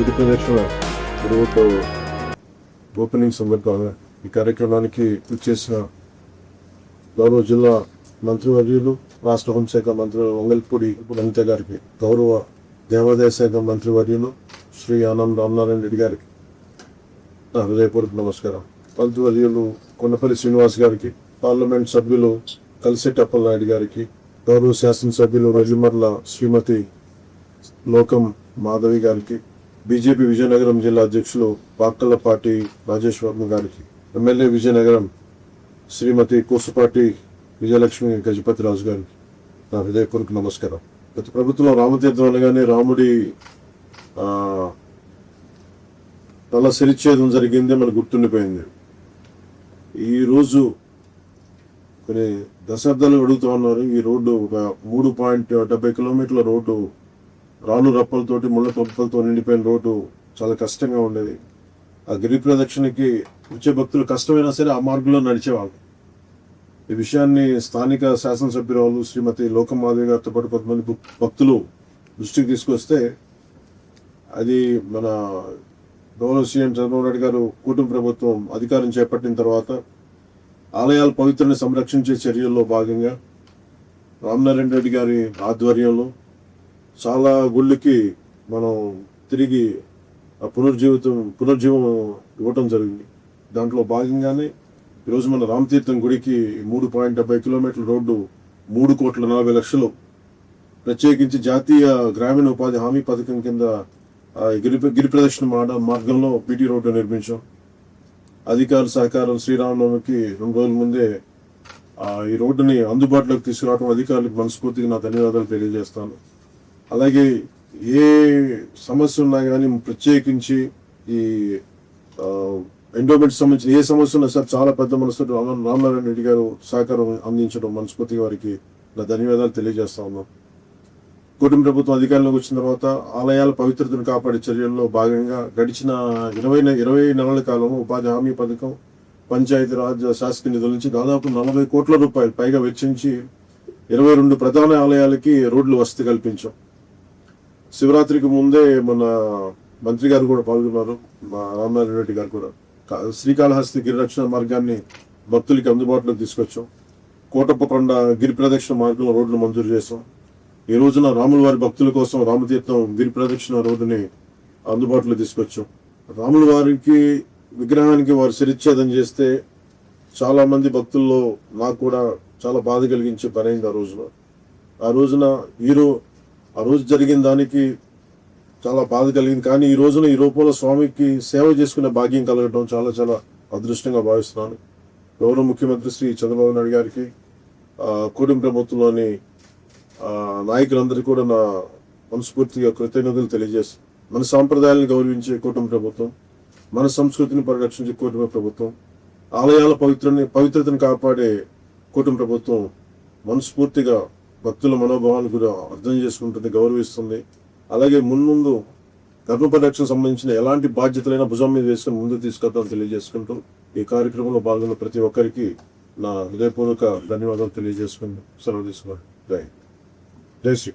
గిరి ప్రదక్షిణ road opening సందర్భంగా ఈ కార్యక్రమానికి చేసిన గౌరవ జిల్లా మంత్రివర్యులు, రాష్ట్ర హోంశాఖ మంత్రి వంగల్పూడి అనిత గారికి, గౌరవ దేవాదాయ శాఖ మంత్రివర్యులు శ్రీ ఆనంద్ రామనారాయణ రెడ్డి గారికి నా హృదయపూర్వక నమస్కారం. మంత్రివర్యులు కొండపల్లి శ్రీనివాస్ గారికి, పార్లమెంట్ సభ్యులు కలిసెట్టి అప్పలనాయుడు గారికి, గౌరవ శాసనసభ్యులు రజుమర్ల శ్రీమతి లోకం మాధవి గారికి, బీజేపీ విజయనగరం జిల్లా అధ్యక్షులు పాక్కలపాటి రాజేష్ వర్మ గారికి, ఎమ్మెల్యే విజయనగరం శ్రీమతి కోసుపాటి విజయలక్ష్మి గజపతి రాజు గారికి నా హృదయపూర్వక నమస్కారం. గత ప్రభుత్వంలో రామతీర్థం అనగానే రాముడి తల సిరిచ్ఛేదం జరిగిందే మనకు గుర్తుండిపోయింది. ఈరోజు కొన్ని దశాబ్దాలు అడుగుతూ ఉన్నారు. ఈ రోడ్డు ఒక 3.70 కిలోమీటర్ల రోడ్డు, రాళ్ళు రప్పలతోటి ముళ్ళ తొప్పలతో నిండిపోయిన రోడ్డు చాలా కష్టంగా ఉండేది. ఆ గిరి ప్రదక్షిణకి వచ్చే భక్తులు కష్టమైనా సరే ఆ మార్గంలో నడిచేవాళ్ళు. ఈ విషయాన్ని స్థానిక శాసనసభ్యురాలు శ్రీమతి లోకం మాధవి గారితో పాటు కొంతమంది భక్తులు దృష్టికి తీసుకొస్తే అది మన గౌరవ సీఎం చంద్రబాబు నాయుడు గారు కూటమి ప్రభుత్వం అధికారం చేపట్టిన తర్వాత ఆలయాల పవిత్రని సంరక్షించే చర్యల్లో భాగంగా రామనారాయణ రెడ్డి గారి ఆధ్వర్యంలో చాలా గుళ్ళకి మనం తిరిగి పునర్జీవం ఇవ్వటం జరిగింది. దాంట్లో భాగంగానే ఈరోజు మన రామతీర్థం గుడికి 3.70 కిలోమీటర్ల రోడ్డు 3,40,00,000 ప్రత్యేకించి జాతీయ గ్రామీణ ఉపాధి హామీ పథకం కింద గిరి ప్రదక్షిణ మార్గంలో పీటీ రోడ్డు నిర్మించాం. అధికారుల సహకారం, శ్రీరామనవమికి 2 రోజుల ముందే ఈ రోడ్డుని అందుబాటులోకి తీసుకురావడం అధికారులకు మనస్ఫూర్తిగా నా ధన్యవాదాలు తెలియజేస్తాను. అలాగే ఏ సమస్య ఉన్నా కానీ ప్రత్యేకించి ఈ ఎండోమెంట్ సంబంధించిన ఏ సమస్య ఉన్నా సార్ చాలా పెద్ద మనసు రామనారాయణ రెడ్డి గారు సహకారం అందించడం మనస్ఫూర్తిగా వారికి నా ధన్యవాదాలు తెలియజేస్తా ఉన్నాం. కూటమి ప్రభుత్వం అధికారంలోకి వచ్చిన తర్వాత ఆలయాల పవిత్రతను కాపాడే చర్యల్లో భాగంగా గడిచిన 20 నెలల కాలంలో ఉపాధి హామీ పథకం, పంచాయతీరాజ్ శాసక నిధుల నుంచి దాదాపు 40 కోట్ల రూపాయలు పైగా వెచ్చించి 22 ప్రధాన ఆలయాలకి రోడ్లు వసతి కల్పించాం. శివరాత్రికి ముందే మన మంత్రి గారు కూడా పాల్గొన్నారు, మా రామనారాయణ రెడ్డి గారు కూడా. శ్రీకాళహస్తి గిరిరక్షణ మార్గాన్ని భక్తులకి అందుబాటులోకి తీసుకొచ్చాం. కోటప్పకొండ గిరి ప్రదక్షిణ మార్గంలో రోడ్లు మంజూరు చేసాం. ఈ రోజున రాముల వారి భక్తుల కోసం రామతీర్థం గిరి ప్రదక్షిణ రోడ్డుని అందుబాటులో తీసుకొచ్చాం. రాముల వారికి విగ్రహానికి వారు శిరిచ్ఛేదం చేస్తే చాలా మంది భక్తుల్లో నాకు కూడా చాలా బాధ కలిగించే పని అయింది. ఆ రోజున ఆ రోజు జరిగిన దానికి చాలా బాధ కలిగింది. కానీ ఈ రోజున ఈ రూపంలో స్వామికి సేవ చేసుకునే భాగ్యం కలగడం చాలా చాలా అదృష్టంగా భావిస్తున్నాను. గౌరవ ముఖ్యమంత్రి శ్రీ చంద్రబాబు నాయుడు గారికి, కూటమి ప్రభుత్వంలోని నాయకులందరికీ కూడా నా మనస్ఫూర్తిగా కృతజ్ఞతలు తెలియజేస్తాను. మన సాంప్రదాయాలను గౌరవించే కూటమి ప్రభుత్వం, మన సంస్కృతిని పరిరక్షించే కూటమి ప్రభుత్వం, ఆలయాల పవిత్రతను కాపాడే కూటమి ప్రభుత్వం మనస్ఫూర్తిగా భక్తుల మనోభావాన్ని కూడా అర్థం చేసుకుంటుంది, గౌరవిస్తుంది. అలాగే మున్ముందు ధర్మ పరిరక్షణ సంబంధించిన ఎలాంటి బాధ్యతలైనా భుజం మీద వేసుకుని ముందుకు తీసుకెళ్తామని తెలియజేసుకుంటూ ఈ కార్యక్రమంలో భాగంగా ప్రతి ఒక్కరికి నా హృదయపూర్వక ధన్యవాదాలు తెలియజేసుకుని సెలవు తీసుకోండి. జై శ్రీ